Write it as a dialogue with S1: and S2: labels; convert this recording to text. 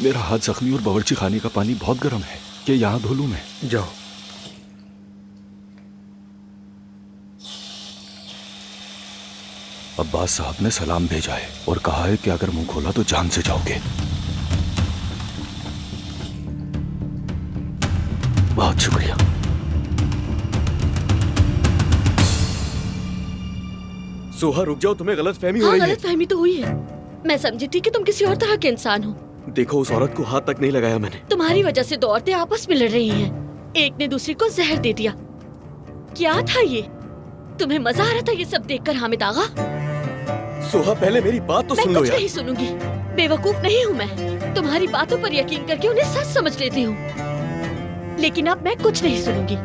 S1: मेरा हाथ जख्मी और बावर्ची खाने का पानी बहुत गर्म है। क्या यहाँ धो लूं मैं?
S2: जाओ।
S1: अब्बास साहब ने सलाम भेजा है और कहा है कि अगर मुंह खोला तो जान से जाओगे। बहुत शुक्रिया।
S2: सोहा रुक जाओ, तुम्हें गलतफहमी हो रही है।
S3: गलतफहमी तो हुई है। मैं समझी थी कि तुम किसी और तरह के इंसान हो।
S2: देखो, उस औरत को हाथ तक नहीं लगाया मैंने।
S3: तुम्हारी वजह से दो औरतें आपस में लड़ रही हैं। एक ने दूसरी को जहर दे दिया। क्या था ये? तुम्हें मजा आ रहा था ये सब देखकर हामिद आगा?
S2: सोहा, पहले मेरी बात तो सुन लो
S3: मैं कुछ
S2: यार।
S3: नहीं सुनूंगी। बेवकूफ नहीं हूँ मैं। तुम्हारी बातों पर यकीन करके उन्हें सच समझ लेती हूँ। लेकिन अब मैं कुछ नहीं सुनूंगी।